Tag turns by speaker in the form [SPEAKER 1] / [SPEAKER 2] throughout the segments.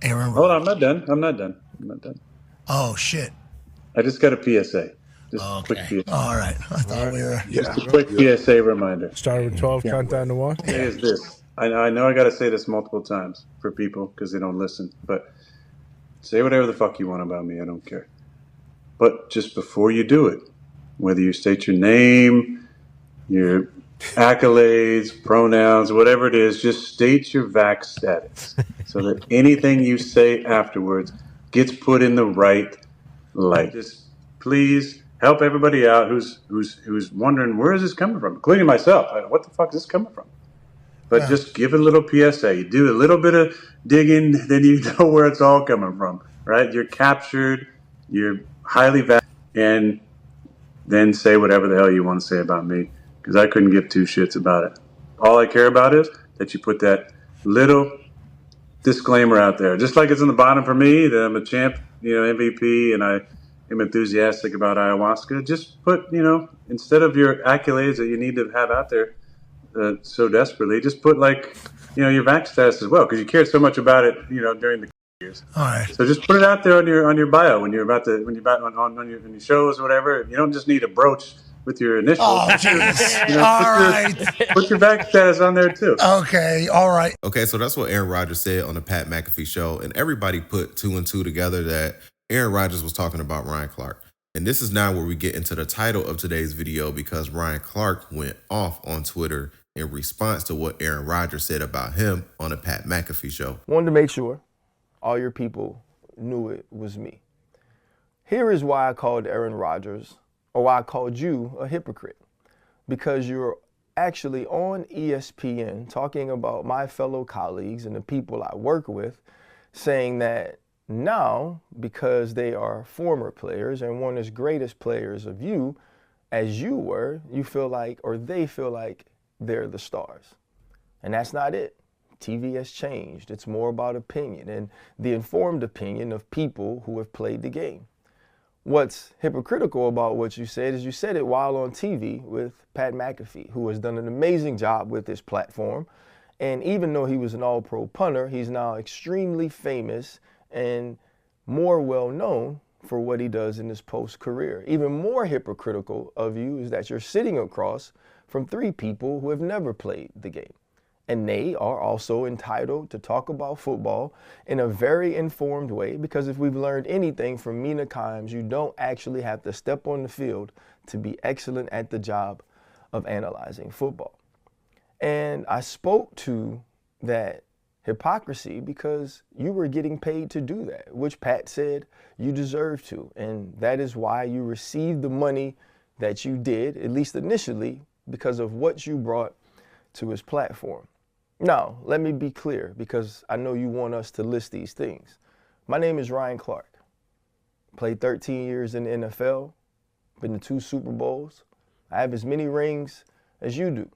[SPEAKER 1] Aaron
[SPEAKER 2] Hold
[SPEAKER 1] Rodgers.
[SPEAKER 2] on, I'm not done. I'm not done. I'm not done.
[SPEAKER 1] Oh, shit.
[SPEAKER 2] I just got a PSA. Just a quick
[SPEAKER 1] Okay.
[SPEAKER 2] PSA.
[SPEAKER 1] All right. I thought we were.
[SPEAKER 2] Just a quick PSA reminder.
[SPEAKER 3] Started with 12,
[SPEAKER 2] Yeah.
[SPEAKER 3] count down to 1.
[SPEAKER 2] Say is this. I know I got to say this multiple times for people because they don't listen, but say whatever the fuck you want about me. I don't care. But just before you do it, whether you state your name, your accolades, pronouns, whatever it is, just state your vax status so that anything you say afterwards gets put in the right light. Just please help everybody out who's wondering where is this coming from, including myself. What the fuck is this coming from? But just give a little PSA. You do a little bit of digging, then you know where it's all coming from, right? You're captured, you're highly valued, and then say whatever the hell you want to say about me, because I couldn't give two shits about it. All I care about is that you put that little disclaimer out there, just like it's on the bottom for me, that I'm a champ, MVP, and I am enthusiastic about ayahuasca. Just put, instead of your accolades that you need to have out there so desperately, just put your vax status as well, because you cared so much about it, during the years.
[SPEAKER 1] All right.
[SPEAKER 2] So just put it out there on your bio when you're about on your shows or whatever. You don't just need a brooch with your initials.
[SPEAKER 1] Oh, jeez. All right.
[SPEAKER 2] Put your vax status on there too.
[SPEAKER 1] Okay. All right.
[SPEAKER 4] Okay, so that's what Aaron Rodgers said on the Pat McAfee show, and everybody put 2 and 2 together that Aaron Rodgers was talking about Ryan Clark. And this is now where we get into the title of today's video, because Ryan Clark went off on Twitter in response to what Aaron Rodgers said about him on the Pat McAfee show.
[SPEAKER 5] Wanted to make sure all your people knew it was me. Here is why I called Aaron Rodgers, or why I called you a hypocrite. Because you're actually on ESPN talking about my fellow colleagues and the people I work with, saying that now, because they are former players and weren't as great as players of you as you were, you feel like, or they feel like, they're the stars. And that's not it. TV has changed. It's more about opinion and the informed opinion of people who have played the game. What's hypocritical about what you said is you said it while on TV with Pat McAfee, who has done an amazing job with this platform. And even though he was an all-pro punter, he's now extremely famous and more well-known for what he does in his post-career. Even more hypocritical of you is that you're sitting across from 3 people who have never played the game. And they are also entitled to talk about football in a very informed way, because if we've learned anything from Mina Kimes, you don't actually have to step on the field to be excellent at the job of analyzing football. And I spoke to that hypocrisy because you were getting paid to do that, which Pat said you deserve to. And that is why you received the money that you did, at least initially, because of what you brought to his platform. Now, let me be clear, because I know you want us to list these things. My name is Ryan Clark. Played 13 years in the NFL, been to 2 Super Bowls. I have as many rings as you do.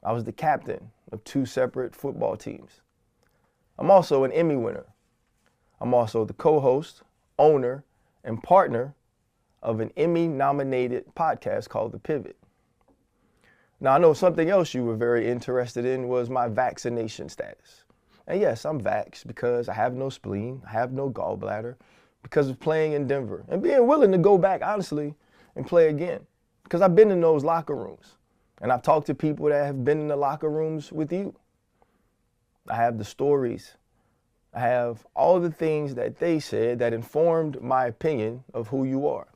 [SPEAKER 5] I was the captain of 2 separate football teams. I'm also an Emmy winner. I'm also the co-host, owner, and partner of an Emmy-nominated podcast called The Pivot. Now, I know something else you were very interested in was my vaccination status. And yes, I'm vaxxed because I have no spleen, I have no gallbladder, because of playing in Denver and being willing to go back, honestly, and play again. Because I've been in those locker rooms, and I've talked to people that have been in the locker rooms with you. I have the stories. I have all the things that they said that informed my opinion of who you are.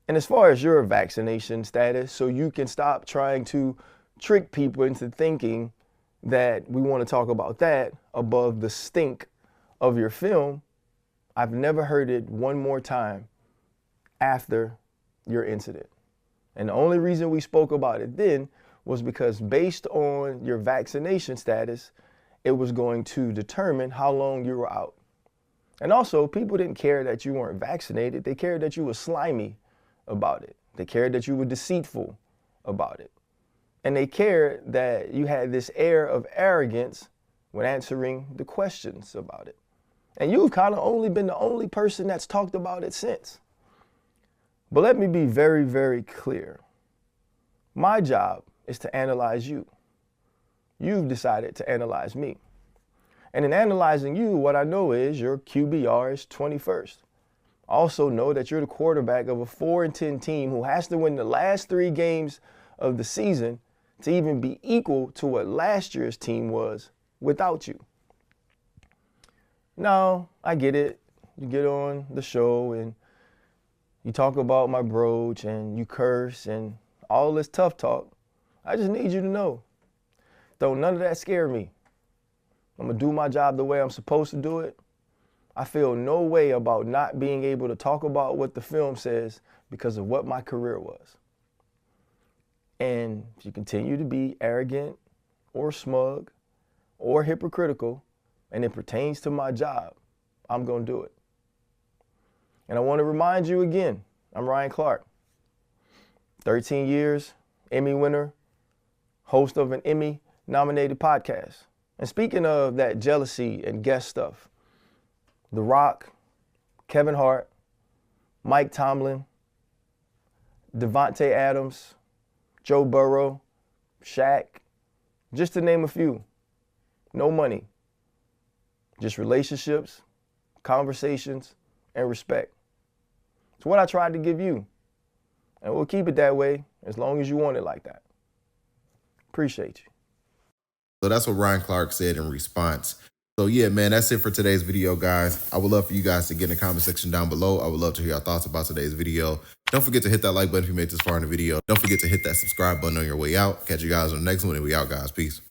[SPEAKER 5] And as far as your vaccination status, so you can stop trying to trick people into thinking that we want to talk about that above the stink of your film, I've never heard it one more time after your incident. And the only reason we spoke about it then was because based on your vaccination status, it was going to determine how long you were out. And also, people didn't care that you weren't vaccinated. They cared that you were slimy about it. They cared that you were deceitful about it. And they cared that you had this air of arrogance when answering the questions about it. And you've kind of only been the only person that's talked about it since. But let me be very, very clear. My job is to analyze you. You've decided to analyze me. And in analyzing you, what I know is your QBR is 21st. I also know that you're the quarterback of a 4-10 team who has to win the last 3 games of the season to even be equal to what last year's team was without you. Now, I get it. You get on the show and you talk about my brooch and you curse and all this tough talk. I just need you to know, don't none of that scare me. I'm gonna do my job the way I'm supposed to do it. I feel no way about not being able to talk about what the film says because of what my career was. And if you continue to be arrogant or smug or hypocritical and it pertains to my job, I'm gonna do it. And I want to remind you again, I'm Ryan Clark. 13 years, Emmy winner, host of an Emmy-nominated podcast. And speaking of that jealousy and guest stuff, The Rock, Kevin Hart, Mike Tomlin, Davante Adams, Joe Burrow, Shaq, just to name a few. No money, just relationships, conversations, and respect. It's what I tried to give you. And we'll keep it that way as long as you want it like that. Appreciate you.
[SPEAKER 4] So that's what Ryan Clark said in response. So yeah, man, that's it for today's video, guys. I would love for you guys to get in the comment section down below. I would love to hear your thoughts about today's video. Don't forget to hit that like button if you made this far in the video. Don't forget to hit that subscribe button on your way out. Catch you guys on the next one, and we out, guys. Peace.